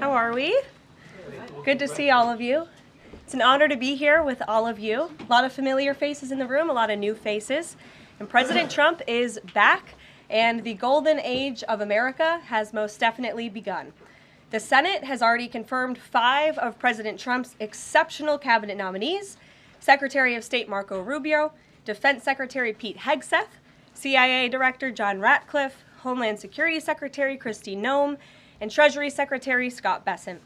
How are we? Good to see all of you. It's an honor to be here with all of you. A lot of familiar faces in the room, a lot of new faces. And President Trump is back, and the golden age of America has most definitely begun. The Senate has already confirmed 5 of President Trump's exceptional cabinet nominees: Secretary of State Marco Rubio, Defense Secretary Pete Hegseth, CIA Director John Ratcliffe, Homeland Security Secretary Kristi Noem, and Treasury Secretary Scott Bessent.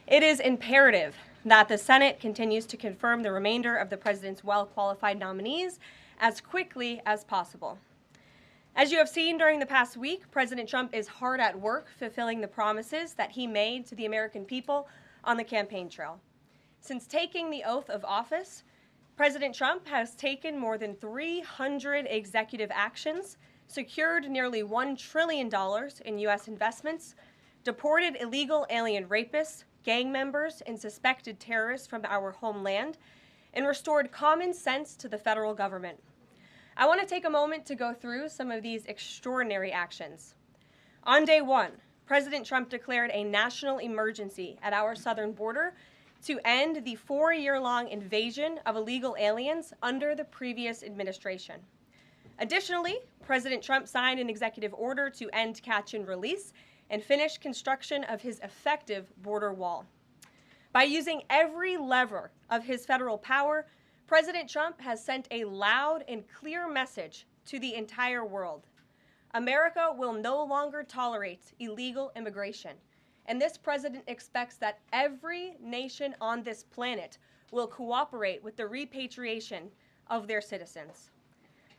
It is imperative that the Senate continues to confirm the remainder of the president's well-qualified nominees as quickly as possible. As you have seen during the past week, President Trump is hard at work fulfilling the promises that he made to the American people on the campaign trail. Since taking the oath of office, President Trump has taken more than 300 executive actions, secured nearly $1 trillion in U.S. investments, deported illegal alien rapists, gang members, and suspected terrorists from our homeland, and restored common sense to the federal government. I want to take a moment to go through some of these extraordinary actions. On day 1, President Trump declared a national emergency at our southern border to end the 4-year-long invasion of illegal aliens under the previous administration. Additionally, President Trump signed an executive order to end catch and release and finish construction of his effective border wall. By using every lever of his federal power, President Trump has sent a loud and clear message to the entire world. America will no longer tolerate illegal immigration, and this president expects that every nation on this planet will cooperate with the repatriation of their citizens.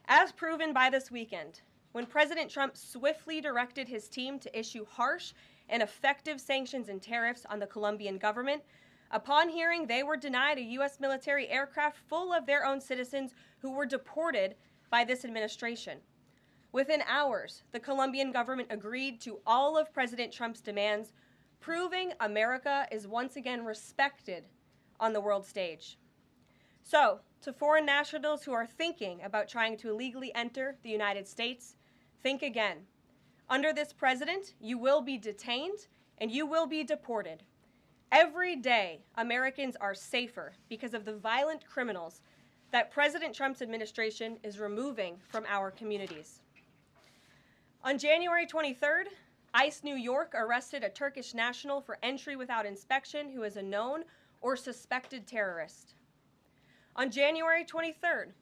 As proven by this weekend, when President Trump swiftly directed his team to issue harsh and effective sanctions and tariffs on the Colombian government, upon hearing they were denied a U.S. military aircraft full of their own citizens who were deported by this administration. Within hours, the Colombian government agreed to all of President Trump's demands, proving America is once again respected on the world stage. So, to foreign nationals who are thinking about trying to illegally enter the United States, think again. Under this president, you will be detained and you will be deported. Every day, Americans are safer because of the violent criminals that President Trump's administration is removing from our communities. On January 23rd, ICE New York arrested a Turkish national for entry without inspection who is a known or suspected terrorist. On January 23rd,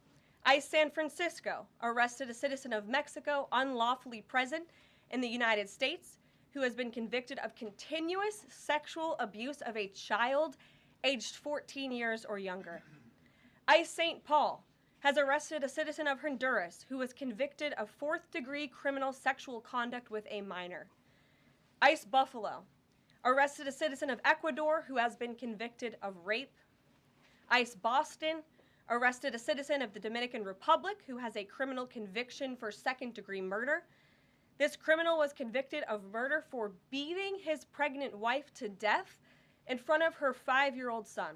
ICE San Francisco arrested a citizen of Mexico unlawfully present in the United States who has been convicted of continuous sexual abuse of a child aged 14 years or younger. ICE St. Paul has arrested a citizen of Honduras who was convicted of 4th-degree criminal sexual conduct with a minor. ICE Buffalo arrested a citizen of Ecuador who has been convicted of rape. ICE Boston arrested a citizen of the Dominican Republic who has a criminal conviction for 2nd-degree murder. This criminal was convicted of murder for beating his pregnant wife to death in front of her 5-year-old son.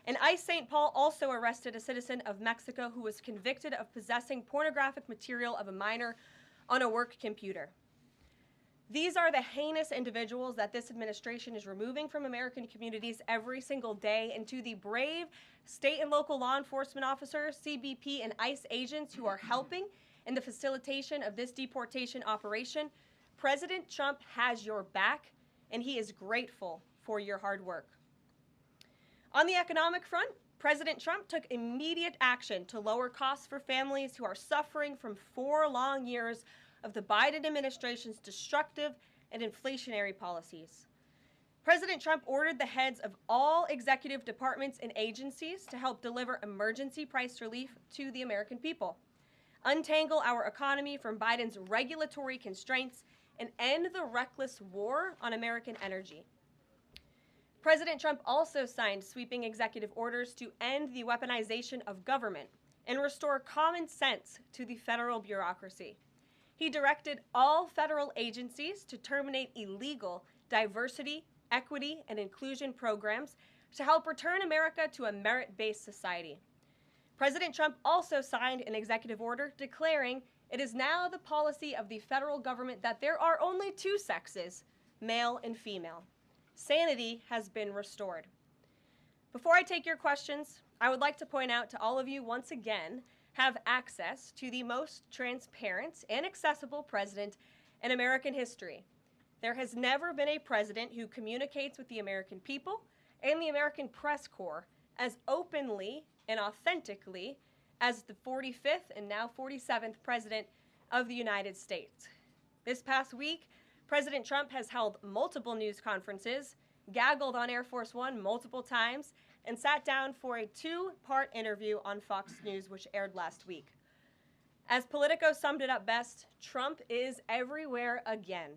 And ICE St. Paul also arrested a citizen of Mexico who was convicted of possessing pornographic material of a minor on a work computer. These are the heinous individuals that this administration is removing from American communities every single day, and to the brave state and local law enforcement officers, CBP, and ICE agents who are helping in the facilitation of this deportation operation, President Trump has your back, and he is grateful for your hard work. On the economic front, President Trump took immediate action to lower costs for families who are suffering from 4 long years of the Biden administration's destructive and inflationary policies. President Trump ordered the heads of all executive departments and agencies to help deliver emergency price relief to the American people, untangle our economy from Biden's regulatory constraints, and end the reckless war on American energy. President Trump also signed sweeping executive orders to end the weaponization of government and restore common sense to the federal bureaucracy. He directed all federal agencies to terminate illegal diversity, equity, and inclusion programs to help return America to a merit-based society. President Trump also signed an executive order declaring it is now the policy of the federal government that there are only 2 sexes, male and female. Sanity has been restored. Before I take your questions, I would like to point out to all of you once again have access to the most transparent and accessible president in American history. There has never been a president who communicates with the American people and the American press corps as openly and authentically as the 45th and now 47th president of the United States. This past week, President Trump has held multiple news conferences, gaggled on Air Force One multiple times, and sat down for a two-part interview on Fox News, which aired last week. As Politico summed it up best, Trump is everywhere again.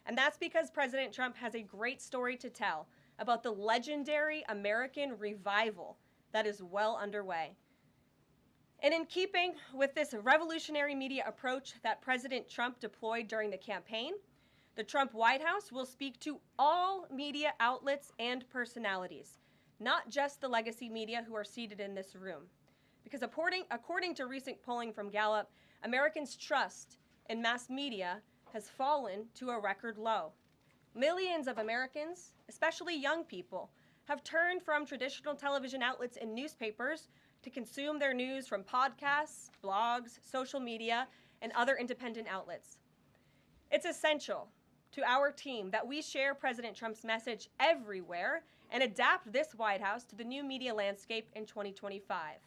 And that's because President Trump has a great story to tell about the legendary American revival that is well underway. And in keeping with this revolutionary media approach that President Trump deployed during the campaign, the Trump White House will speak to all media outlets and personalities, not just the legacy media who are seated in this room. Because according to recent polling from Gallup, Americans' trust in mass media has fallen to a record low. Millions of Americans, especially young people, have turned from traditional television outlets and newspapers to consume their news from podcasts, blogs, social media, and other independent outlets. It's essential to our team that we share President Trump's message everywhere and adapt this White House to the new media landscape in 2025.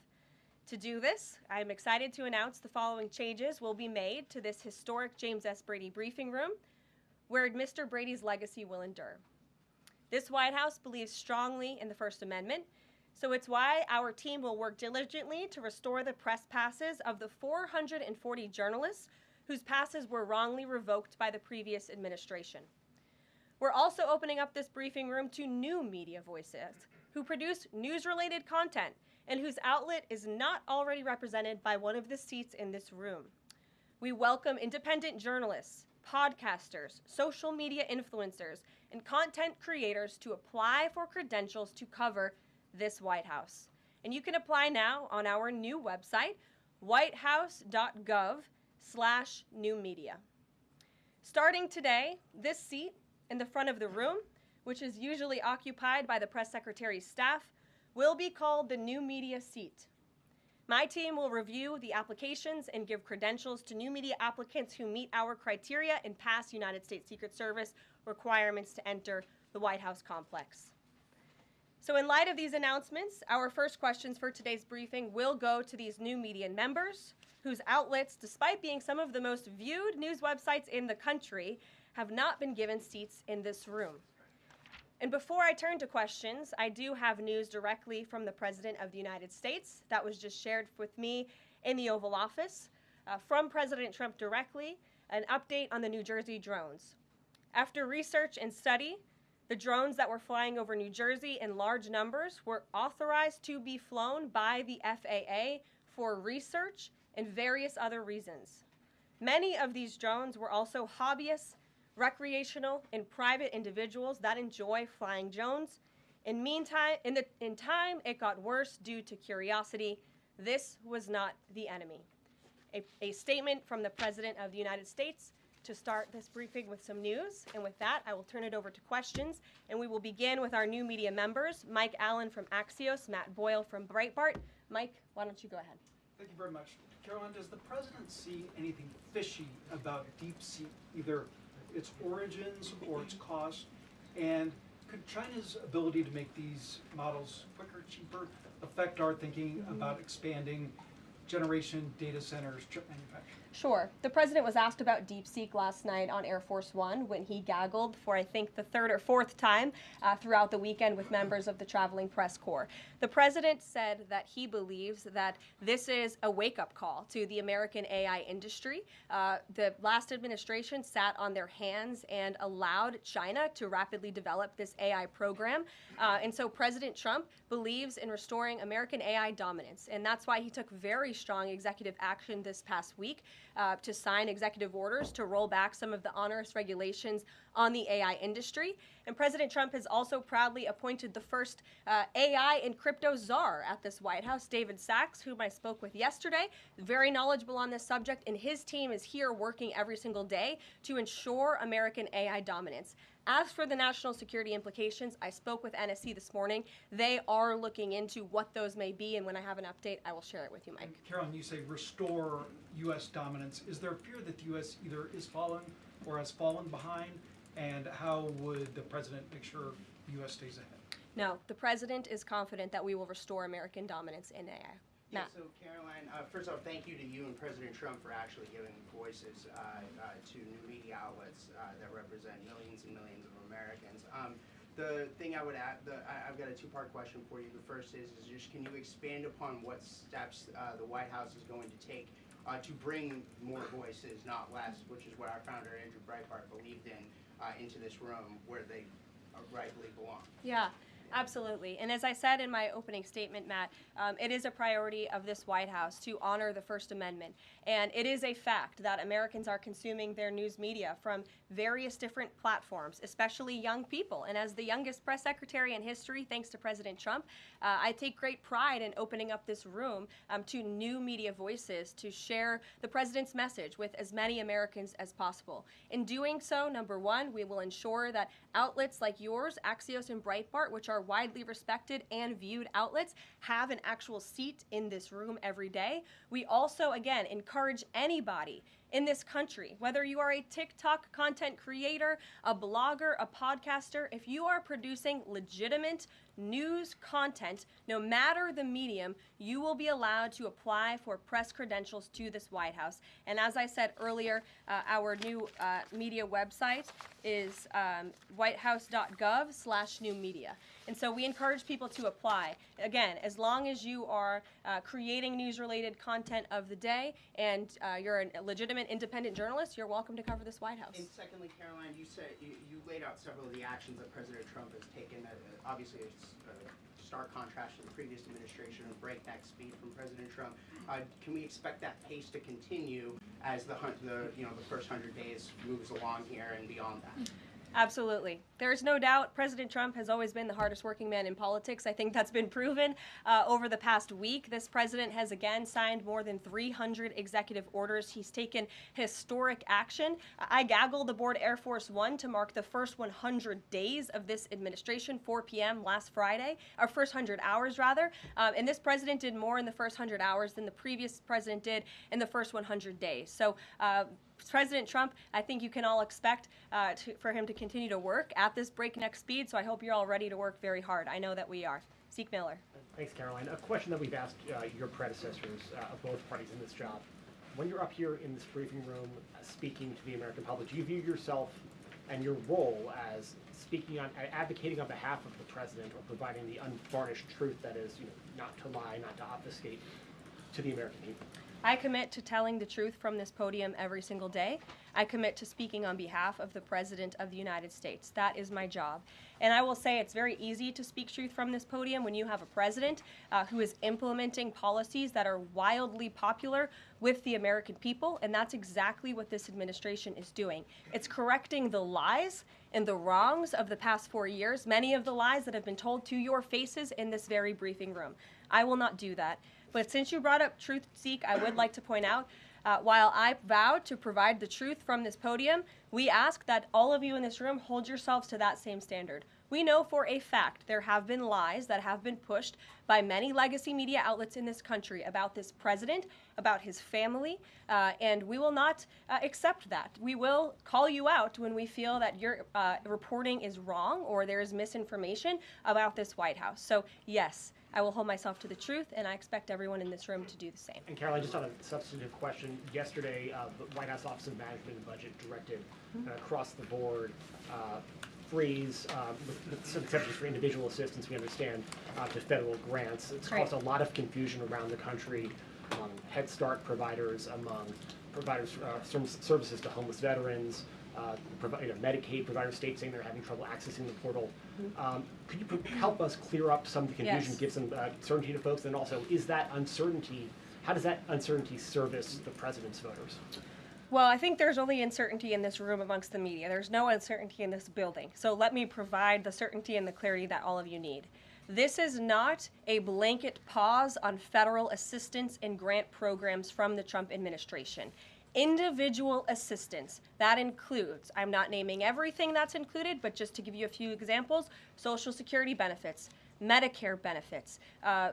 To do this, I'm excited to announce the following changes will be made to this historic James S. Brady briefing room, where Mr. Brady's legacy will endure. This White House believes strongly in the First Amendment, so it's why our team will work diligently to restore the press passes of the 440 journalists whose passes were wrongly revoked by the previous administration. We're also opening up this briefing room to new media voices who produce news-related content and whose outlet is not already represented by one of the seats in this room. We welcome independent journalists, podcasters, social media influencers, and content creators to apply for credentials to cover this White House. And you can apply now on our new website, whitehouse.gov/newmedia. Starting today, this seat in the front of the room, which is usually occupied by the press secretary's staff, will be called the new media seat. My team will review the applications and give credentials to new media applicants who meet our criteria and pass United States Secret Service requirements to enter the White House complex. So in light of these announcements, our first questions for today's briefing will go to these new media members whose outlets, despite being some of the most viewed news websites in the country, have not been given seats in this room. And before I turn to questions, I do have news directly from the President of the United States that was just shared with me in the Oval Office. From President Trump directly, an update on the New Jersey drones. After research and study, the drones that were flying over New Jersey in large numbers were authorized to be flown by the FAA for research and various other reasons. Many of these drones were also hobbyists, recreational, and private individuals that enjoy flying drones. In time, it got worse due to curiosity. This was not the enemy. A statement from the President of the United States to start this briefing with some news. And with that, I will turn it over to questions. And we will begin with our new media members, Mike Allen from Axios, Matt Boyle from Breitbart. Mike, why don't you go ahead? Thank you very much. Caroline, does the President see anything fishy about DeepSeek, either its origins or its cost? And could China's ability to make these models quicker, cheaper, affect our thinking about expanding generation data centers, chip manufacturing? Sure. The President was asked about DeepSeek last night on Air Force One when he gaggled for, I think, the third or fourth time throughout the weekend with members of the traveling press corps. The President said that he believes that this is a wake-up call to the American AI industry. The last administration sat on their hands and allowed China to rapidly develop this AI program. And so President Trump believes in restoring American AI dominance. And that's why he took very strong executive action this past week to sign executive orders to roll back some of the onerous regulations on the AI industry. And President Trump has also proudly appointed the first AI and crypto czar at this White House, David Sachs, whom I spoke with yesterday, very knowledgeable on this subject, and his team is here working every single day to ensure American AI dominance. As for the national security implications, I spoke with NSC this morning. They are looking into what those may be, and when I have an update, I will share it with you, Mike. And Caroline, you say restore U.S. dominance. Is there a fear that the U.S. either is falling or has fallen behind? And how would the president make sure the U.S. stays ahead? No, the president is confident that we will restore American dominance in AI. Yeah, Matt. so Caroline, first off, thank you to you and President Trump for actually giving voices to new media outlets that represent millions and millions of Americans. The thing I would add, I've got a two-part question for you. The first is just can you expand upon what steps the White House is going to take to bring more voices, not less, which is what our founder Andrew Breitbart believed in, into this room where they rightfully belong? Yeah. Absolutely. And as I said in my opening statement, Matt, it is a priority of this White House to honor the First Amendment. And it is a fact that Americans are consuming their news media from various different platforms, especially young people. And as the youngest press secretary in history, thanks to President Trump, I take great pride in opening up this room to new media voices to share the president's message with as many Americans as possible. In doing so, number one, we will ensure that outlets like yours, Axios and Breitbart, which are widely respected and viewed outlets, have an actual seat in this room every day. We also, again, encourage anybody in this country, whether you are a TikTok content creator, a blogger, a podcaster, if you are producing legitimate news content, no matter the medium, you will be allowed to apply for press credentials to this White House. And as I said earlier, our new media website is whitehouse.gov/new media. And so we encourage people to apply. Again, as long as you are creating news-related content of the day and you're a legitimate independent journalist, you're welcome to cover this White House. And secondly, Caroline, you said you laid out several of the actions that President Trump has taken. Obviously, it's a stark contrast to the previous administration of breakneck speed from President Trump. Can we expect that pace to continue as the first 100 days moves along here and beyond that? Absolutely. There's no doubt President Trump has always been the hardest working man in politics. I think that's been proven over the past week. This president has again signed more than 300 executive orders. He's taken historic action. I gaggled aboard Air Force One to mark the first 100 days of this administration, 4 p.m. last Friday, or first 100 hours rather. And this president did more in the first 100 hours than the previous president did in the first 100 days. So President Trump, I think you can all expect for him to continue to work at this breakneck speed, so I hope you're all ready to work very hard. I know that we are. Zeke Miller. Thanks, Caroline. A question that we've asked your predecessors of both parties in this job. When you're up here in this briefing room speaking to the American public, do you view yourself and your role as speaking on, advocating on behalf of the president or providing the unvarnished truth that is, not to lie, not to obfuscate to the American people? I commit to telling the truth from this podium every single day. I commit to speaking on behalf of the President of the United States. That is my job. And I will say it's very easy to speak truth from this podium when you have a president who is implementing policies that are wildly popular with the American people, and that's exactly what this administration is doing. It's correcting the lies and the wrongs of the past 4 years, many of the lies that have been told to your faces in this very briefing room. I will not do that. But since you brought up truth, Zeke, I would like to point out, while I vowed to provide the truth from this podium, we ask that all of you in this room hold yourselves to that same standard. We know for a fact there have been lies that have been pushed by many legacy media outlets in this country about this president, about his family, and we will not accept that. We will call you out when we feel that your reporting is wrong or there is misinformation about this White House. So yes, I will hold myself to the truth, and I expect everyone in this room to do the same. And Caroline, just on a substantive question, yesterday the White House Office of Management and Budget directed across the board freeze, with some exceptions for individual assistance, we understand, to federal grants. It's caused a lot of confusion around the country among Head Start providers, among providers services to homeless veterans, Medicaid providers, states saying they're having trouble accessing the portal. Could you help us clear up some of the confusion, give some certainty to folks, and also is that uncertainty, how does that uncertainty service the president's voters? Well, I think there's only uncertainty in this room amongst the media. There's no uncertainty in this building. So let me provide the certainty and the clarity that all of you need. This is not a blanket pause on federal assistance and grant programs from the Trump administration. individual assistance. That includes, I'm not naming everything that's included, but just to give you a few examples, Social Security benefits, Medicare benefits,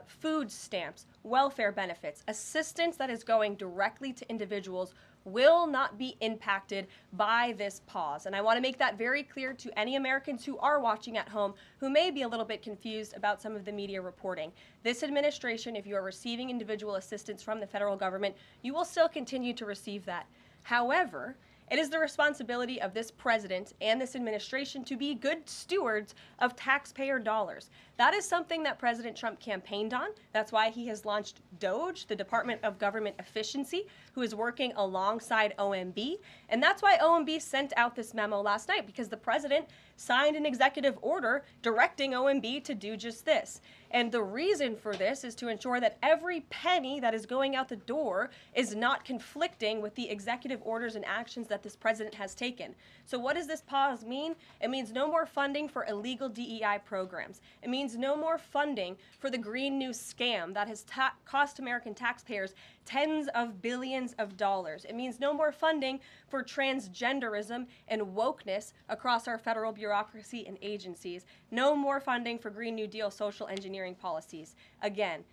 food stamps, welfare benefits, assistance that is going directly to individuals will not be impacted by this pause. And I want to make that very clear to any Americans who are watching at home who may be a little bit confused about some of the media reporting. This administration, if you are receiving individual assistance from the federal government, you will still continue to receive that. However, it is the responsibility of this president and this administration to be good stewards of taxpayer dollars. That is something that President Trump campaigned on. That's why he has launched DOGE, the Department of Government Efficiency, who is working alongside OMB. And that's why OMB sent out this memo last night, because the president signed an executive order directing OMB to do just this. And the reason for this is to ensure that every penny that is going out the door is not conflicting with the executive orders and actions that this president has taken. So what does this pause mean? It means no more funding for illegal DEI programs. It means no more funding for the Green New scam that has cost American taxpayers tens of billions of dollars. It means no more funding for transgenderism and wokeness across our federal bureaucracy and agencies. No more funding for Green New Deal social engineering policies. Again,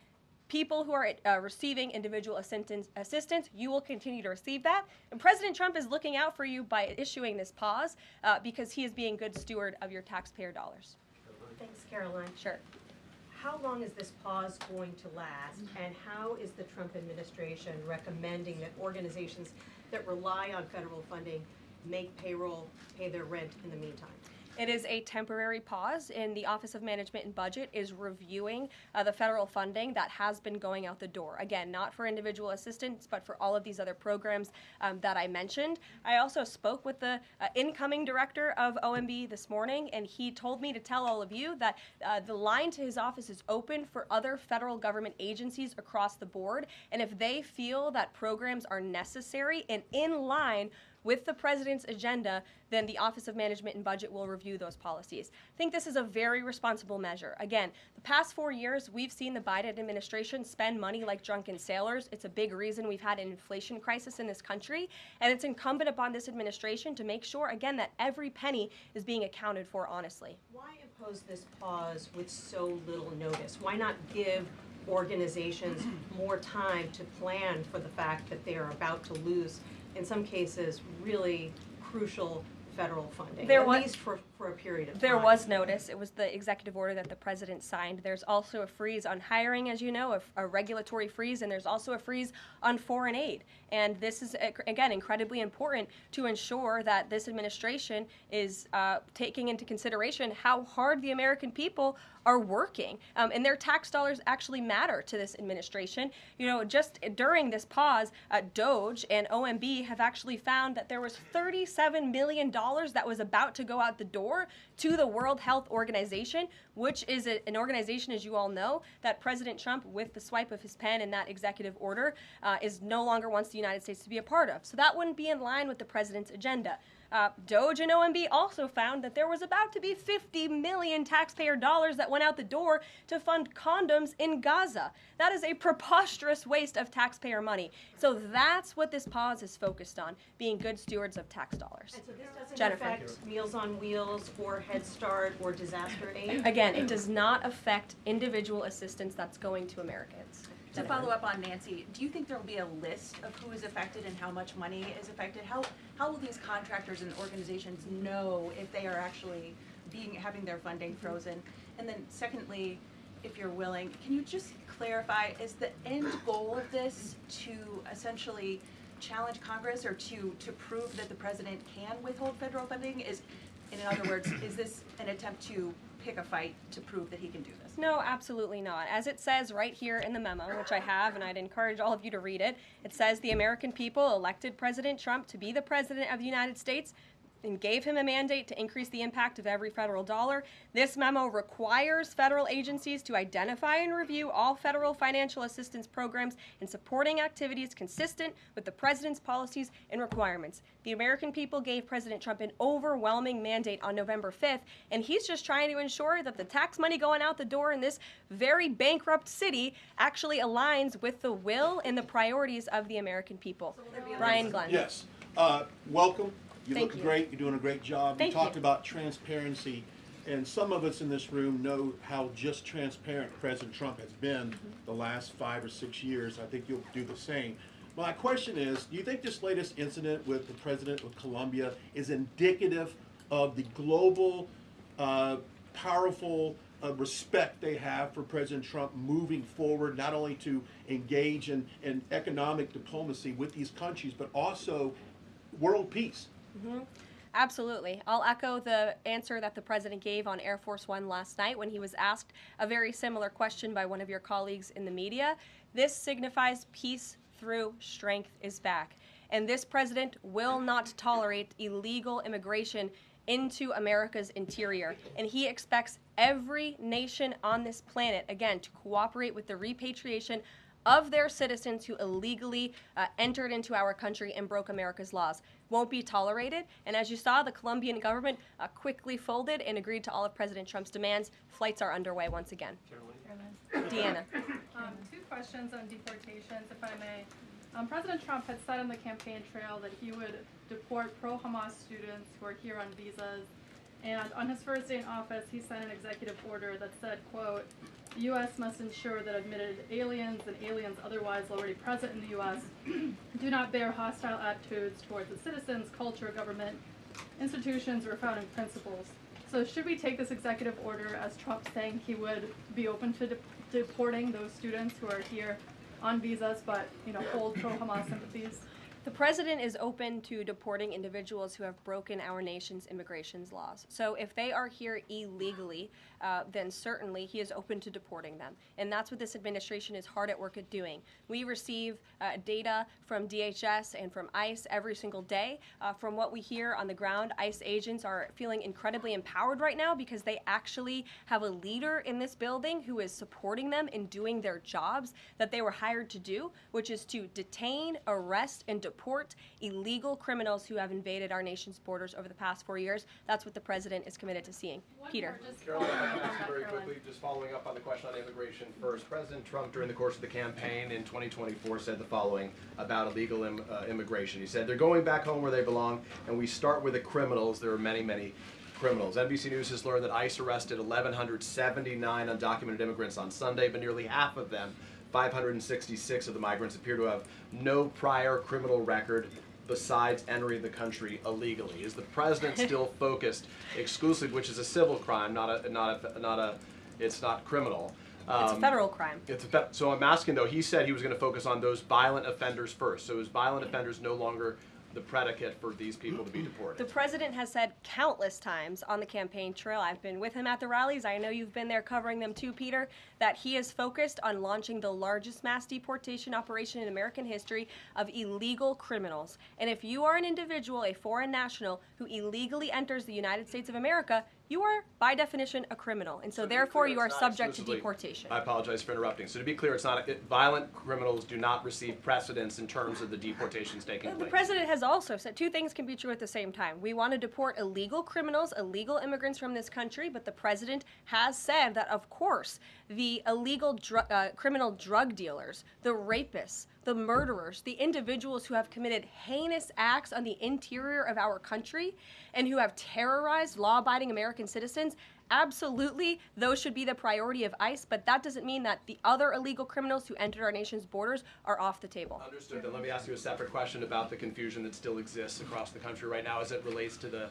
people who are receiving individual assistance, you will continue to receive that. And President Trump is looking out for you by issuing this pause because he is being good steward of your taxpayer dollars. Thanks, Caroline. Sure. How long is this pause going to last, and how is the Trump administration recommending that organizations that rely on federal funding make payroll, pay their rent in the meantime? It is a temporary pause, and the Office of Management and Budget is reviewing the federal funding that has been going out the door. Again, not for individual assistance, but for all of these other programs that I mentioned. I also spoke with the incoming director of OMB this morning, and he told me to tell all of you that the line to his office is open for other federal government agencies across the board, and if they feel that programs are necessary and in line with the president's agenda, then the Office of Management and Budget will review those policies. I think this is a very responsible measure. Again, the past 4 years, we've seen the Biden administration spend money like drunken sailors. It's a big reason we've had an inflation crisis in this country, and it's incumbent upon this administration to make sure, again, that every penny is being accounted for honestly. Why impose this pause with so little notice? Why not give organizations more time to plan for the fact that they are about to lose, in some cases, really crucial federal funding, at least for a period of time? There was notice. It was the executive order that the president signed. There's also a freeze on hiring, as you know, a regulatory freeze, and there's also a freeze on foreign aid. And this is, again, incredibly important to ensure that this administration is taking into consideration how hard the American people are working. And their tax dollars actually matter to this administration. You know, just during this pause, DOGE and OMB have actually found that there was $37 million that was about to go out the door to the World Health Organization, which is an organization, as you all know, that President Trump, with the swipe of his pen in that executive order, is no longer wants the United States to be a part of. So that wouldn't be in line with the president's agenda. DOGE and OMB also found that there was about to be 50 million taxpayer dollars that went out the door to fund condoms in Gaza. That is a preposterous waste of taxpayer money. So that's what this pause is focused on, being good stewards of tax dollars. And so this doesn't Jennifer. affect Meals on Wheels or Head Start or disaster aid? Again, it does not affect individual assistance that's going to Americans. To follow up on Nancy, do you think there will be a list of who is affected and how much money is affected? How will these contractors and organizations know if they are actually having their funding frozen? And then secondly, if you're willing, can you just clarify, is the end goal of this to essentially challenge Congress or to prove that the president can withhold federal funding? In other words, is this an attempt to pick a fight to prove that he can do this? No, absolutely not. As it says right here in the memo, which I have, and I'd encourage all of you to read it, it says the American people elected President Trump to be the President of the United States and gave him a mandate to increase the impact of every federal dollar. This memo requires federal agencies to identify and review all federal financial assistance programs and supporting activities consistent with the president's policies and requirements. The American people gave President Trump an overwhelming mandate on November 5th, and he's just trying to ensure that the tax money going out the door in this very bankrupt city actually aligns with the will and the priorities of the American people. Brian Glenn. Yes. Welcome. You Thank look you. great. You're doing a great job. Thank you talked you. about transparency, and some of us in this room know how just transparent President Trump has been the last 5 or 6 years. I think you'll do the same. My question is, do you think this latest incident with the president of Colombia is indicative of the global, powerful respect they have for President Trump moving forward, not only to engage in economic diplomacy with these countries, but also world peace? Absolutely. I'll echo the answer that the president gave on Air Force One last night when he was asked a very similar question by one of your colleagues in the media. This signifies peace through strength is back. And this president will not tolerate illegal immigration into America's interior. And he expects every nation on this planet, again, to cooperate with the repatriation of their citizens who illegally entered into our country and broke America's laws. Won't be tolerated. And as you saw, the Colombian government quickly folded and agreed to all of President Trump's demands. Flights are underway once again. Deanna. Two questions on deportations, if I may. President Trump had said on the campaign trail that he would deport pro-Hamas students who are here on visas. And on his first day in office, he signed an executive order that said, quote, "The U.S. must ensure that admitted aliens and aliens otherwise already present in the U.S. do not bear hostile attitudes towards its citizens, culture, government, institutions, or founding principles." So should we take this executive order as Trump saying he would be open to deporting those students who are here on visas but, hold pro-Hamas sympathies? The president is open to deporting individuals who have broken our nation's immigration laws. So if they are here illegally, then certainly he is open to deporting them. And that's what this administration is hard at work at doing. We receive data from DHS and from ICE every single day. From what we hear on the ground, ICE agents are feeling incredibly empowered right now because they actually have a leader in this building who is supporting them in doing their jobs that they were hired to do, which is to detain, arrest, and deport illegal criminals who have invaded our nation's borders over the past 4 years. That's what the president is committed to seeing. Peter. Caroline, if I can ask you very quickly, just following up on the question on immigration first. President Trump, during the course of the campaign in 2024, said the following about illegal immigration. He said, "They're going back home where they belong, and we start with the criminals. There are many, many criminals." NBC News has learned that ICE arrested 1,179 undocumented immigrants on Sunday, but nearly half of them, 566 of the migrants, appear to have no prior criminal record besides entering the country illegally. Is the president still focused exclusively, which is a civil crime, it's not criminal? It's a federal crime. So I'm asking though, he said he was going to focus on those violent offenders first. So is violent offenders no longer the predicate for these people to be deported? The president has said countless times on the campaign trail, I've been with him at the rallies, I know you've been there covering them too, Peter, that he is focused on launching the largest mass deportation operation in American history of illegal criminals. And if you are an individual, a foreign national, who illegally enters the United States of America, you are, by definition, a criminal. And so therefore, you are subject to deportation. I apologize for interrupting. So to be clear, it's not violent criminals do not receive precedence in terms of the deportations taking place. The president has also said two things can be true at the same time. We want to deport illegal criminals, illegal immigrants from this country, but the president has said that, of course, the illegal criminal drug dealers, the rapists, the murderers, the individuals who have committed heinous acts on the interior of our country and who have terrorized law-abiding American citizens, absolutely, those should be the priority of ICE, but that doesn't mean that the other illegal criminals who entered our nation's borders are off the table. Understood. Then let me ask you a separate question about the confusion that still exists across the country right now as it relates to the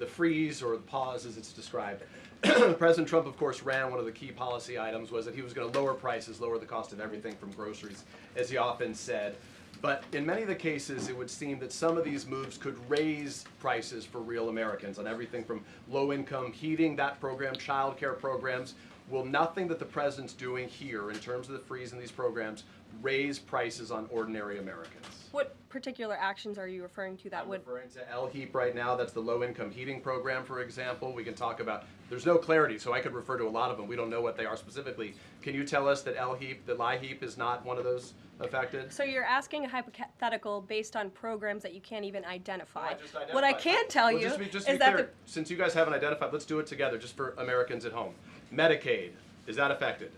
freeze or the pause as it's described. President Trump, of course, ran one of the key policy items was that he was going to lower prices, lower the cost of everything from groceries, as he often said. But in many of the cases, it would seem that some of these moves could raise prices for real Americans on everything from low-income heating, that program, child care programs. Will nothing that the president's doing here in terms of the freeze in these programs raise prices on ordinary Americans. What particular actions are you referring to that I'm would? referring to LHEAP right now. That's the low-income heating program, for example. We can talk about, there's no clarity, so I could refer to a lot of them. We don't know what they are specifically. Can you tell us that LHEAP, that LIHEAP is not one of those affected? So you're asking a hypothetical based on programs that you can't even identify. I just identified. What I can tell Well, you just to be is clear, that since you guys haven't identified, let's do it together, just for Americans at home. Medicaid, is that affected?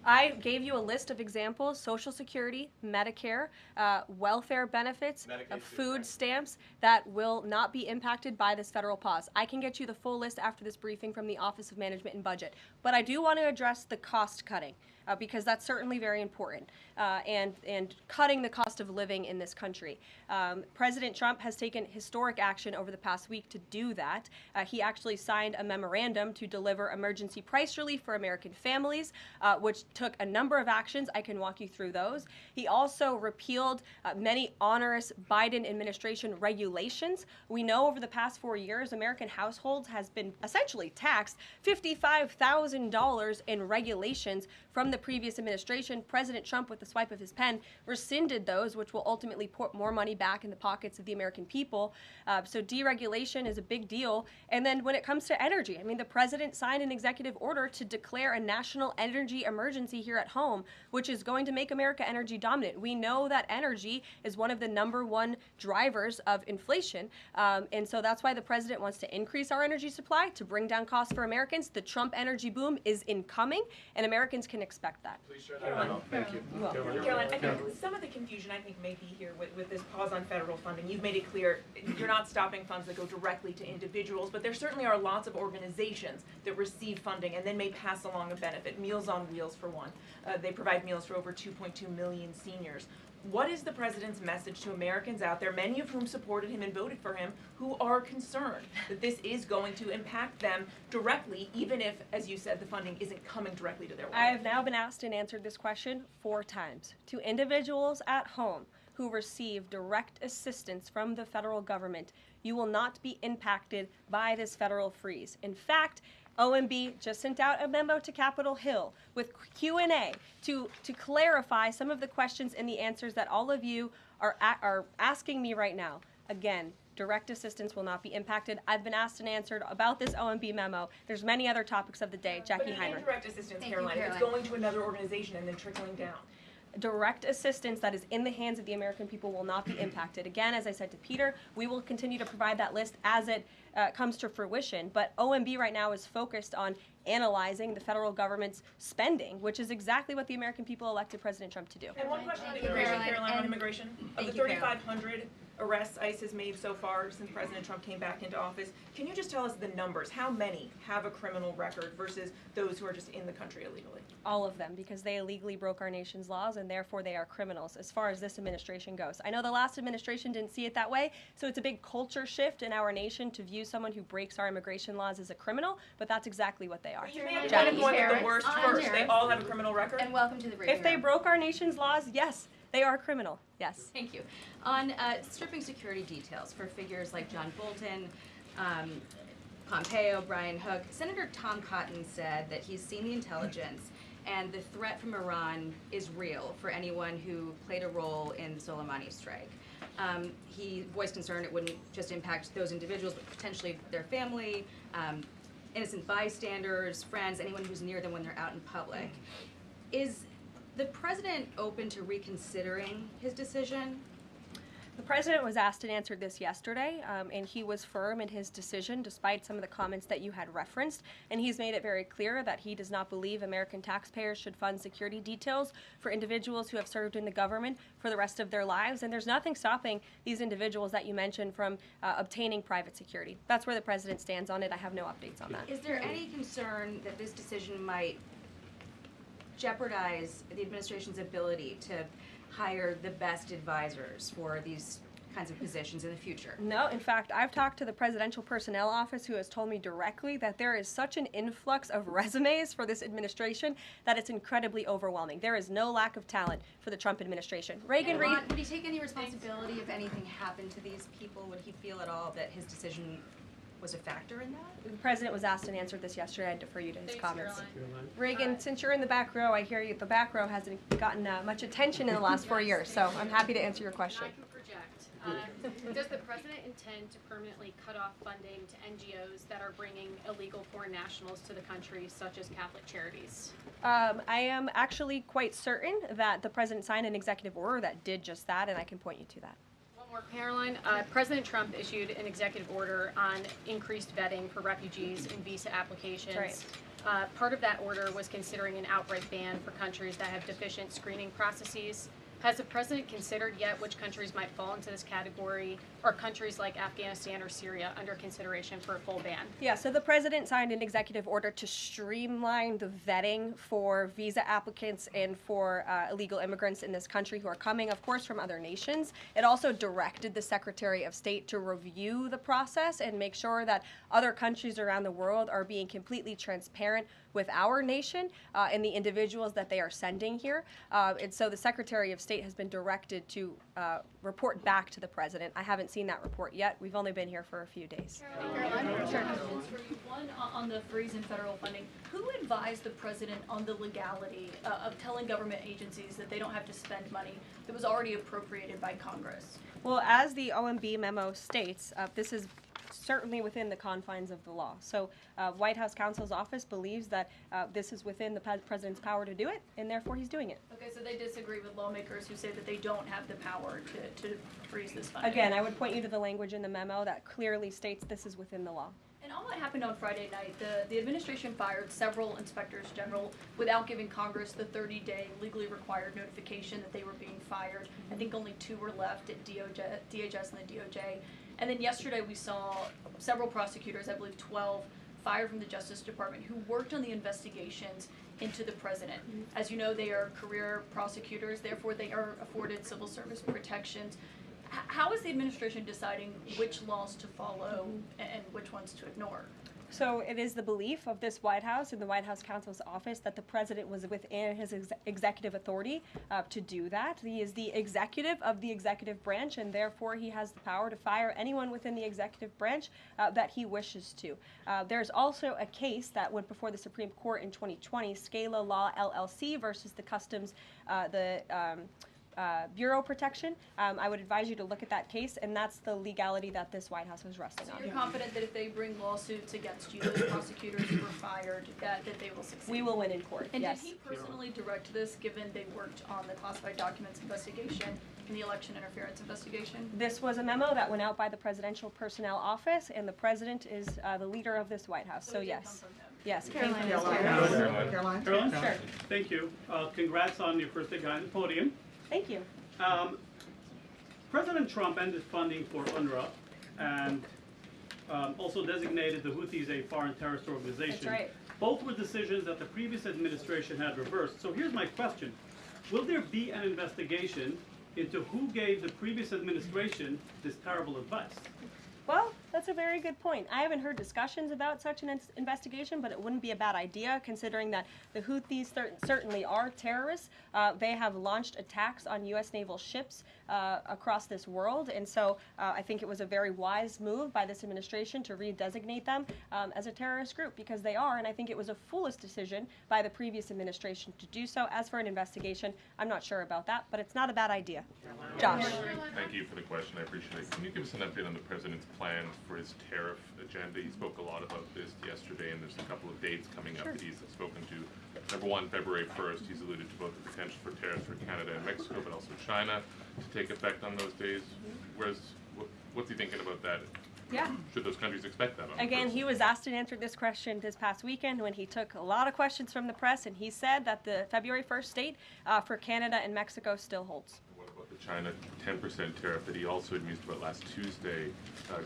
I gave you a list of examples: Social Security, Medicare, welfare benefits, Medicaid's food good. stamps that will not be impacted by this federal pause. I can get you the full list after this briefing from the Office of Management and Budget. But I do want to address the cost cutting because that's certainly very important and cutting the cost of living in this country. President Trump has taken historic action over the past week to do that. He actually signed a memorandum to deliver emergency price relief for American families, which took a number of actions. I can walk you through those. He also repealed many onerous Biden administration regulations. We know over the past 4 years, American households has been essentially taxed $55,000 in regulations from the previous administration. President Trump, with the swipe of his pen, rescinded those, which will ultimately put more money back in the pockets of the American people. So deregulation is a big deal. And then when it comes to energy, I mean, the president signed an executive order to declare a national energy emergency here at home, which is going to make America energy dominant. We know that energy is one of the #1 drivers of inflation. And so that's why the president wants to increase our energy supply to bring down costs for Americans. The Trump energy boom is incoming, and Americans can expect that. Please share that out. Thank you. Caroline, I think some of the confusion I think may be here with this pause on federal funding. You've made it clear you're not stopping funds that go directly to individuals, but there certainly are lots of organizations that receive funding and then may pass along a benefit. Meals on Wheels, for one. They provide meals for over 2.2 million seniors. What is the president's message to Americans out there, many of whom supported him and voted for him, who are concerned that this is going to impact them directly, even if, as you said, the funding isn't coming directly to their wallet? I have now been asked and answered this question 4 times. To individuals at home who receive direct assistance from the federal government, you will not be impacted by this federal freeze. In fact, OMB just sent out a memo to Capitol Hill with Q&A to clarify some of the questions and the answers that all of you are asking me right now. Again, direct assistance will not be impacted. I've been asked and answered about this OMB memo. There's many other topics of the day. Jackie But Heinrich. indirect assistance, Caroline, if it's going to another organization and then trickling down. Direct assistance that is in the hands of the American people will not be impacted. Again, as I said to Peter, we will continue to provide that list as it comes to fruition. But OMB right now is focused on analyzing the federal government's spending, which is exactly what the American people elected President Trump to do. And one question on immigration, Caroline, on immigration. Of the 3,500 arrests ICE has made so far since President Trump came back into office, can you just tell us the numbers? How many have a criminal record versus those who are just in the country illegally? All of them, because they illegally broke our nation's laws and therefore they are criminals as far as this administration goes. I know the last administration didn't see it that way, so it's a big culture shift in our nation to view someone who breaks our immigration laws as a criminal, but that's exactly what they are. But you made a point of going with the worst first. They all have a criminal record? And welcome to the briefing If they room. broke our nation's laws, yes, they are criminal, yes. Thank you. On stripping security details for figures like John Bolton, Pompeo, Brian Hook, Senator Tom Cotton said that he's seen the intelligence and the threat from Iran is real for anyone who played a role in the Soleimani strike. He voiced concern it wouldn't just impact those individuals, but potentially their family, innocent bystanders, friends, anyone who's near them when they're out in public. Is the president open to reconsidering his decision? The president was asked and answered this yesterday, and he was firm in his decision despite some of the comments that you had referenced, and he's made it very clear that he does not believe American taxpayers should fund security details for individuals who have served in the government for the rest of their lives, and there's nothing stopping these individuals that you mentioned from obtaining private security. That's where the president stands on it. I have no updates on that. Is there any concern that this decision might jeopardize the administration's ability to hire the best advisors for these kinds of positions in the future? No, in fact, I've talked to the Presidential Personnel Office, who has told me directly that there is such an influx of resumes for this administration that it's incredibly overwhelming. There is no lack of talent for the Trump administration. Reagan Reed. Would he take any responsibility if anything happened to these people? Would he feel at all that his decision was a factor in that? The president was asked and answered this yesterday. I defer you to his Thanks, comments. Caroline. Reagan, since you're in the back row, I hear you. The back row hasn't gotten much attention in the last 4 years, so I'm happy to answer your question. I can project. Does the president intend to permanently cut off funding to NGOs that are bringing illegal foreign nationals to the country, such as Catholic Charities? I am actually quite certain that the president signed an executive order that did just that, and I can point you to that. One more, Caroline. President Trump issued an executive order on increased vetting for refugees and visa applications. Right. Part of that order was considering an outright ban for countries that have deficient screening processes. Has the president considered yet which countries might fall into this category, or countries like Afghanistan or Syria under consideration for a full ban? Yeah, so the president signed an executive order to streamline the vetting for visa applicants and for illegal immigrants in this country who are coming, of course, from other nations. It also directed the Secretary of State to review the process and make sure that other countries around the world are being completely transparent with our nation and the individuals that they are sending here. And so the Secretary of State has been directed to report back to the president. I haven't seen that report yet. We've only been here for a few days. Caroline, sure. Questions for you. One on the freeze in federal funding. Who advised the president on the legality of telling government agencies that they don't have to spend money that was already appropriated by Congress? Well, as the OMB memo states, this is certainly within the confines of the law. So White House counsel's office believes that this is within the president's power to do it, and therefore he's doing it. Okay, so they disagree with lawmakers who say that they don't have the power to freeze this funding. Again, I would point you to the language in the memo that clearly states this is within the law. And on what happened on Friday night, the administration fired several inspectors general without giving Congress the 30-day legally required notification that they were being fired. I think only 2 were left at DHS and the DOJ. And then yesterday we saw several prosecutors, I believe 12, fired from the Justice Department who worked on the investigations into the president. As you know, they are career prosecutors, therefore they are afforded civil service protections. How is the administration deciding which laws to follow and which ones to ignore? So it is the belief of this White House and the White House counsel's office that the president was within his executive authority to do that. He is the executive of the executive branch, and therefore he has the power to fire anyone within the executive branch that he wishes to. There's also a case that went before the Supreme Court in 2020, Scala Law LLC versus the Customs, Bureau protection. I would advise you to look at that case, and that's the legality that this White House was resting on. So you're confident that if they bring lawsuits against you, those prosecutors who were fired, that they will succeed? We will win in court, And yes. did he personally direct this, given they worked on the classified documents investigation and the election interference investigation? This was a memo that went out by the Presidential Personnel Office, and the president is the leader of this White House, so it did yes. come from him. Yes. Caroline? Sure. Thank you. Congrats on your first day behind the podium. Thank you. President Trump ended funding for UNRWA and also designated the Houthis a foreign terrorist organization. That's right. Both were decisions that the previous administration had reversed. So here's my question. Will there be an investigation into who gave the previous administration this terrible advice? Well, that's a very good point. I haven't heard discussions about such an investigation, but it wouldn't be a bad idea considering that the Houthis certainly are terrorists. They have launched attacks on U.S. naval ships across this world, and so I think it was a very wise move by this administration to redesignate them as a terrorist group, because they are, and I think it was a foolish decision by the previous administration to do so. As for an investigation, I'm not sure about that, but it's not a bad idea. Josh. Thank you for the question. I appreciate it. Can you give us an update on the president's plans for his tariff agenda? He spoke a lot about this yesterday, and there's a couple of dates coming up that he's spoken to. Number one, February 1st, he's alluded to both the potential for tariffs for Canada and Mexico, but also China to take effect on those days. What's he thinking about that? Yeah. Should those countries expect that? Again, he was asked and answered this question this past weekend when he took a lot of questions from the press, and he said that the February 1st date for Canada and Mexico still holds. What about the China 10% tariff that he also had mused about last Tuesday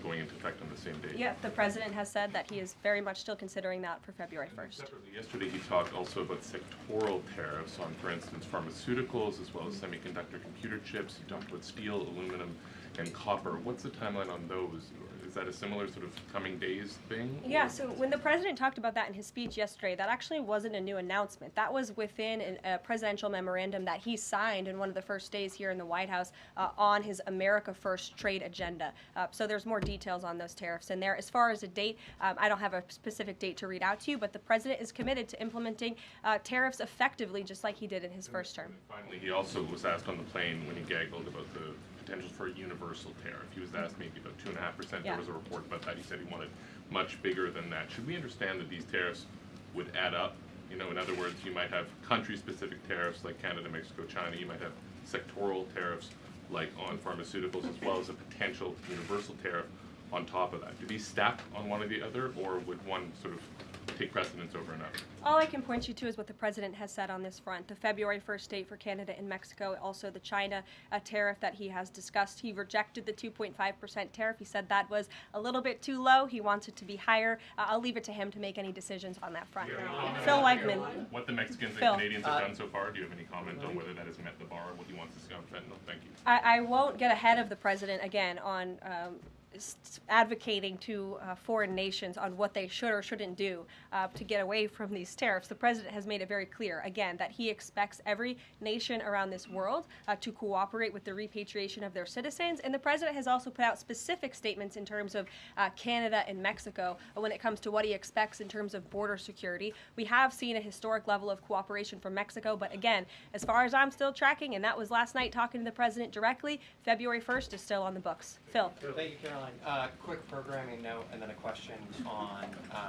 going into effect on the same day? Yeah, the president has said that he is very much still considering that for February 1st. Separately, yesterday he talked also about sectoral tariffs on, for instance, pharmaceuticals as well as semiconductor computer chips. He talked about steel, aluminum, and copper. What's the timeline on those? Is that a similar sort of coming days thing? Yeah, or- so when the president talked about that in his speech yesterday, that actually wasn't a new announcement. That was within a presidential memorandum that he signed in one of the first days here in the White House on his America First trade agenda. So there's more details on those tariffs in there. As far as a date, I don't have a specific date to read out to you, but the president is committed to implementing tariffs effectively, just like he did in his first term. Finally, he also was asked on the plane when he gaggled about the potential for a universal tariff. He was asked maybe about 2.5%. Yeah. There was a report about that. He said he wanted much bigger than that. Should we understand that these tariffs would add up? You know, in other words, you might have country-specific tariffs like Canada, Mexico, China. You might have sectoral tariffs like on pharmaceuticals, as well as a potential universal tariff on top of that. Do these stack on one or the other, or would one sort of take precedence over another? All I can point you to is what the president has said on this front. The February 1st date for Canada and Mexico, also the China tariff that he has discussed. He rejected the 2.5% tariff. He said that was a little bit too low. He wants it to be higher. I'll leave it to him to make any decisions on that front. Phil Wegman. What the Mexicans Phil. and Canadians have done so far, do you have any comment on whether that has met the bar, what he wants to see on fentanyl? Thank you. I won't get ahead of the president again on advocating to foreign nations on what they should or shouldn't do to get away from these tariffs. The president has made it very clear, again, that he expects every nation around this world to cooperate with the repatriation of their citizens. And the president has also put out specific statements in terms of Canada and Mexico when it comes to what he expects in terms of border security. We have seen a historic level of cooperation from Mexico, but again, as far as I'm still tracking, and that was last night talking to the president directly, February 1st is still on the books. Phil. Thank you, Caroline. Quick programming note and then a question on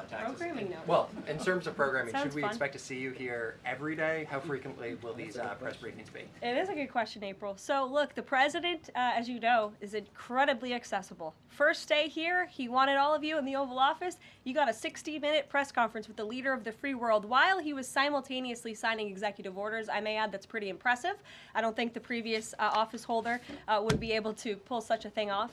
taxes. Programming note. Well, in terms of programming, Sounds should we fun. expect to see you here every day? How frequently will these press briefings be? It is a good question, April. So, look, the president, as you know, is incredibly accessible. First day here, he wanted all of you in the Oval Office. You got a 60-minute press conference with the leader of the free world while he was simultaneously signing executive orders. I may add that's pretty impressive. I don't think the previous office holder would be able to pull such a thing off.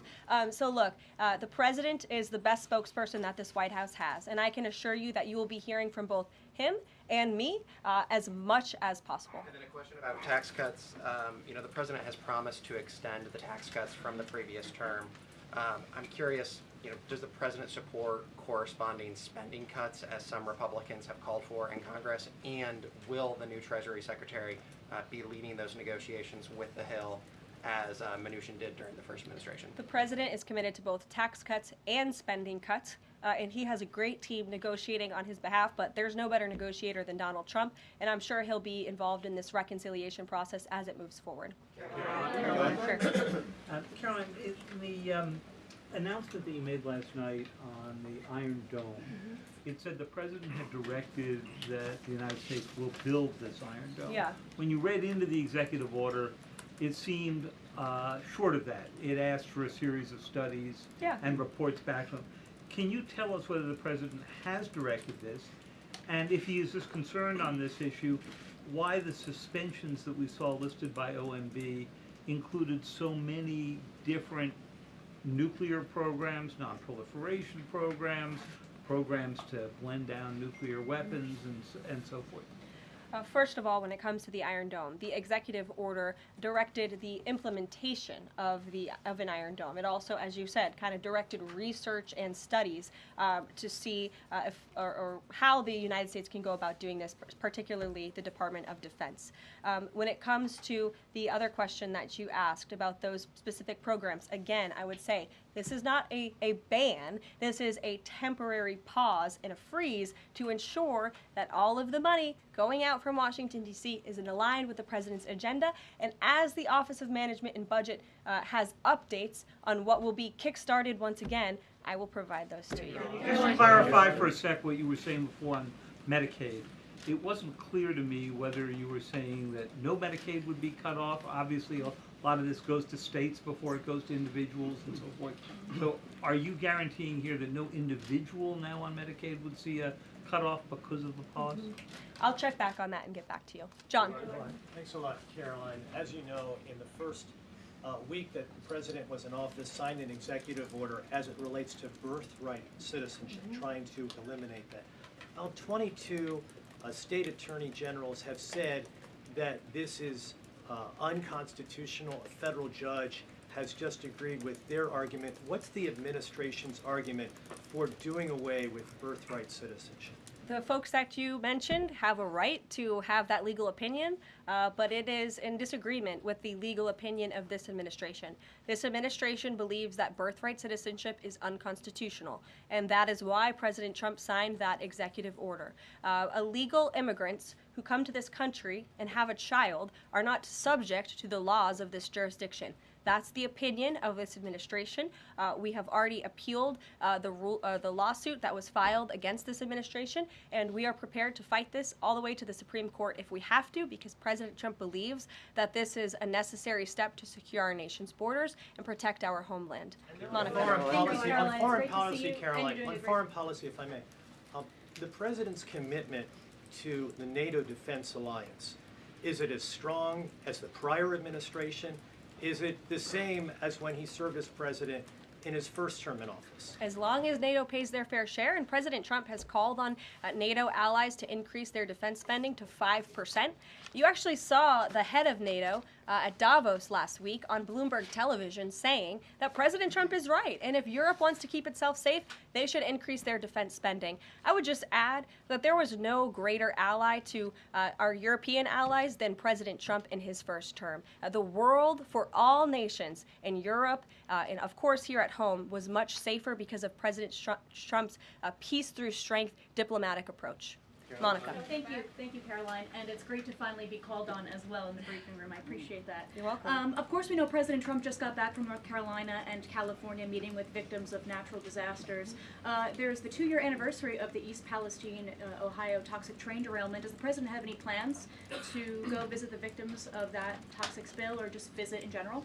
So, look, the president is the best spokesperson that this White House has, and I can assure you that you will be hearing from both him and me as much as possible. And then a question about tax cuts. You know, the president has promised to extend the tax cuts from the previous term. I'm curious, you know, does the president support corresponding spending cuts as some Republicans have called for in Congress? And will the new Treasury Secretary be leading those negotiations with the Hill as Mnuchin did during the first administration? The president is committed to both tax cuts and spending cuts, and he has a great team negotiating on his behalf, but there's no better negotiator than Donald Trump, and I'm sure he'll be involved in this reconciliation process as it moves forward. Caroline, Sure. Caroline, in the announcement that you made last night on the Iron Dome, it said the president had directed that the United States will build this Iron Dome. Yeah. When you read into the executive order, it seemed short of that. It asked for a series of studies and reports back to him. Can you tell us whether the president has directed this? And if he is as concerned on this issue, why the suspensions that we saw listed by OMB included so many different nuclear programs, non-proliferation programs, programs to blend down nuclear weapons, and so forth? First of all, when it comes to the Iron Dome, the executive order directed the implementation of an Iron Dome. It also, as you said, kind of directed research and studies to see if or how the United States can go about doing this, particularly the Department of Defense. When it comes to the other question that you asked about those specific programs, again, I would say this is not a ban. This is a temporary pause and a freeze to ensure that all of the money going out from Washington, D.C. is aligned with the president's agenda. And as the Office of Management and Budget has updates on what will be kickstarted once again, I will provide those to you. Just to clarify for a sec what you were saying before on Medicaid. It wasn't clear to me whether you were saying that no Medicaid would be cut off. Obviously, a lot of this goes to states before it goes to individuals and so forth. So are you guaranteeing here that no individual now on Medicaid would see a cutoff because of the pause? I'll check back on that and get back to you. John. Thanks a lot, Caroline. As you know, in the first week that the president was in office, signed an executive order as it relates to birthright citizenship, trying to eliminate that. Now, 22 state attorney generals have said that this is unconstitutional. A federal judge has just agreed with their argument. What's the administration's argument for doing away with birthright citizenship? The folks that you mentioned have a right to have that legal opinion, but it is in disagreement with the legal opinion of this administration. This administration believes that birthright citizenship is unconstitutional, and that is why President Trump signed that executive order. Illegal immigrants who come to this country and have a child are not subject to the laws of this jurisdiction. That's the opinion of this administration. We have already appealed the lawsuit that was filed against this administration, and we are prepared to fight this all the way to the Supreme Court if we have to, because President Trump believes that this is a necessary step to secure our nation's borders and protect our homeland. Monica. On foreign policy, Caroline, on foreign policy, if I may, the president's commitment to the NATO Defense Alliance, is it as strong as the prior administration? Is it the same as when he served as president in his first term in office? As long as NATO pays their fair share, and President Trump has called on NATO allies to increase their defense spending to 5%. You actually saw the head of NATO at Davos last week on Bloomberg television saying that President Trump is right, and if Europe wants to keep itself safe, they should increase their defense spending. I would just add that there was no greater ally to our European allies than President Trump in his first term. The world for all nations in Europe, and of course here at home, was much safer because of President Trump's peace through strength diplomatic approach. Monica. Thank you, Caroline, and it's great to finally be called on as well in the briefing room. I appreciate that. You're welcome. Of course, we know President Trump just got back from North Carolina and California meeting with victims of natural disasters. There's the 2-year anniversary of the East Palestine, Ohio toxic train derailment. Does the president have any plans to go visit the victims of that toxic spill, or just visit in general?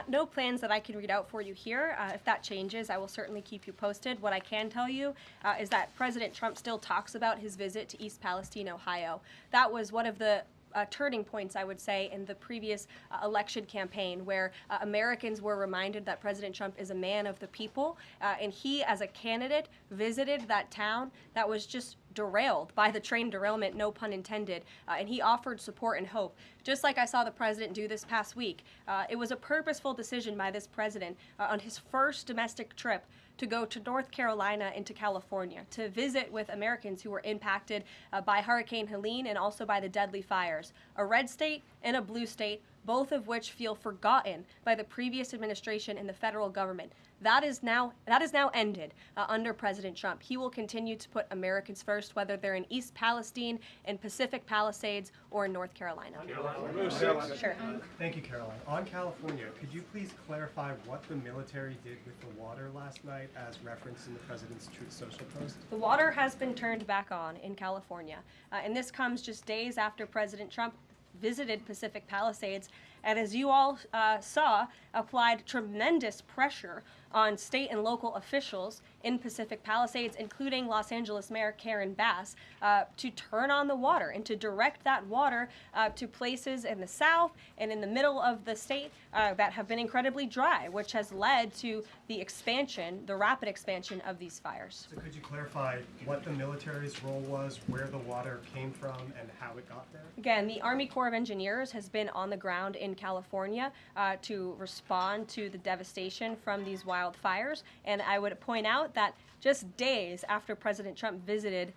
No plans that I can read out for you here. If that changes, I will certainly keep you posted. What I can tell you is that President Trump still talks about his visit to East Palestine, Ohio. That was one of the turning points, I would say, in the previous election campaign, where Americans were reminded that President Trump is a man of the people, and he, as a candidate, visited that town that was just derailed by the train derailment, no pun intended, and he offered support and hope, just like I saw the president do this past week. It was a purposeful decision by this president on his first domestic trip to go to North Carolina and to California to visit with Americans who were impacted by Hurricane Helene and also by the deadly fires. A red state and a blue state, both of which feel forgotten by the previous administration and the federal government. That is now ended under President Trump. He will continue to put Americans first, whether they're in East Palestine, in Pacific Palisades, or in North Carolina. Sure. Thank you, Caroline. On California, could you please clarify what the military did with the water last night as referenced in the president's Truth Social post? The water has been turned back on in California, and this comes just days after President Trump visited Pacific Palisades, and as you all saw, applied tremendous pressure on state and local officials in Pacific Palisades, including Los Angeles Mayor Karen Bass, to turn on the water and to direct that water to places in the south and in the middle of the state that have been incredibly dry, which has led to the expansion, the rapid expansion of these fires. So could you clarify what the military's role was, where the water came from, and how it got there? Again, the Army Corps of Engineers has been on the ground in California to respond to the devastation from these wildfires, and I would point out that just days after President Trump visited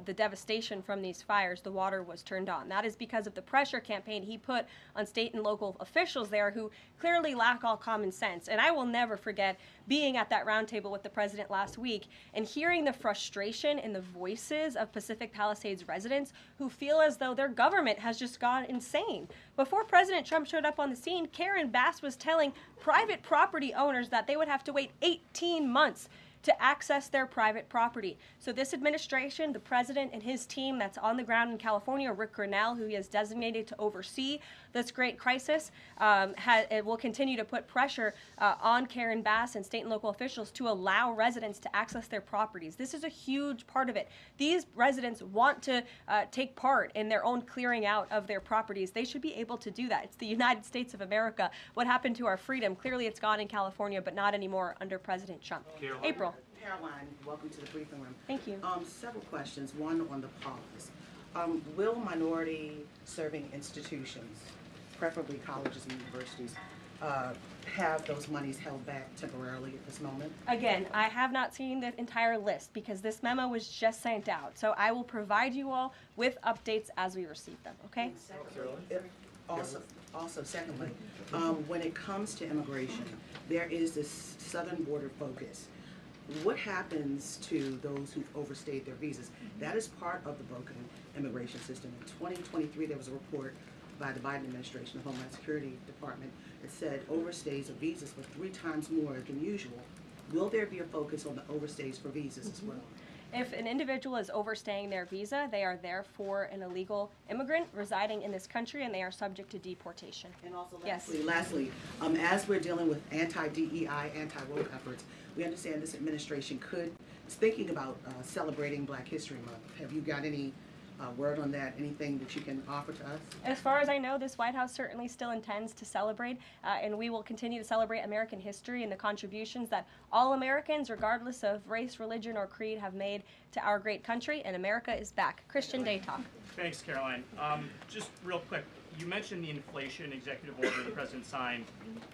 the devastation from these fires, the water was turned on. That is because of the pressure campaign he put on state and local officials there who clearly lack all common sense. And I will never forget being at that roundtable with the president last week and hearing the frustration in the voices of Pacific Palisades residents who feel as though their government has just gone insane. Before President Trump showed up on the scene, Karen Bass was telling private property owners that they would have to wait 18 months to access their private property. So this administration, the president and his team that's on the ground in California, Rick Grenell, who he has designated to oversee this great crisis, it will continue to put pressure on Karen Bass and state and local officials to allow residents to access their properties. This is a huge part of it. These residents want to take part in their own clearing out of their properties. They should be able to do that. It's the United States of America. What happened to our freedom? Clearly it's gone in California, but not anymore under President Trump. April. Caroline, welcome to the briefing room. Thank you. Several questions. One on the pause. Will minority-serving institutions, preferably colleges and universities, have those monies held back temporarily at this moment? Again, I have not seen the entire list because this memo was just sent out. So I will provide you all with updates as we receive them, okay? Also, secondly, when it comes to immigration, there is this southern border focus. What happens to those who've overstayed their visas? That is part of the broken immigration system. In 2023, there was a report by the Biden administration, the Homeland Security Department, that said overstays of visas were 3 times more than usual. Will there be a focus on the overstays for visas as well? If an individual is overstaying their visa, they are therefore an illegal immigrant residing in this country and they are subject to deportation. And also yes. lastly, as we're dealing with anti-DEI, anti-woke efforts, we understand this administration is thinking about celebrating Black History Month. Have you got any word on that? Anything that you can offer to us? As far as I know, this White House certainly still intends to celebrate, and we will continue to celebrate American history and the contributions that all Americans, regardless of race, religion, or creed, have made to our great country, and America is back. Christian Day Talk. Thanks, Caroline. Just real quick, you mentioned the inflation executive order the president signed,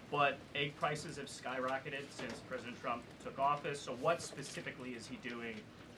but egg prices have skyrocketed since President Trump took office, so what specifically is he doing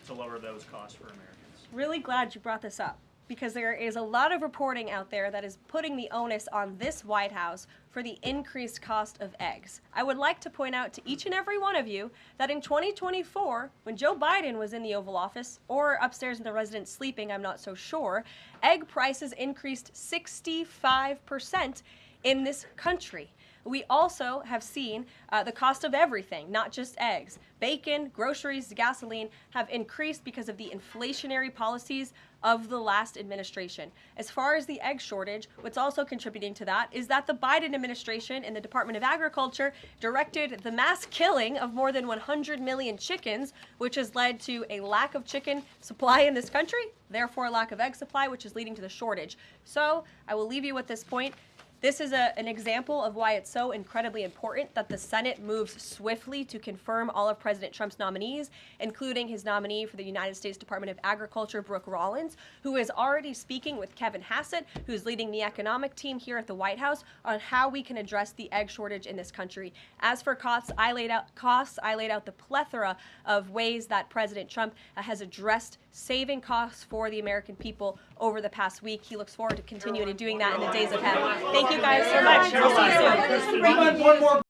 to lower those costs for Americans? Really glad you brought this up because there is a lot of reporting out there that is putting the onus on this White House for the increased cost of eggs. I would like to point out to each and every one of you that in 2024, when Joe Biden was in the Oval Office or upstairs in the residence sleeping, I'm not so sure, egg prices increased 65% in this country. We also have seen the cost of everything, not just eggs. Bacon, groceries, gasoline have increased because of the inflationary policies of the last administration. As far as the egg shortage, what's also contributing to that is that the Biden administration and the Department of Agriculture directed the mass killing of more than 100 million chickens, which has led to a lack of chicken supply in this country, therefore a lack of egg supply, which is leading to the shortage. So I will leave you with this point. This is an example of why it's so incredibly important that the Senate moves swiftly to confirm all of President Trump's nominees, including his nominee for the United States Department of Agriculture, Brooke Rollins, who is already speaking with Kevin Hassett, who's leading the economic team here at the White House, on how we can address the egg shortage in this country. As for costs, I laid out the plethora of ways that President Trump has addressed saving costs for the American people over the past week. He looks forward to continuing doing that in the days ahead. Thank you guys so much. We'll see you soon. One more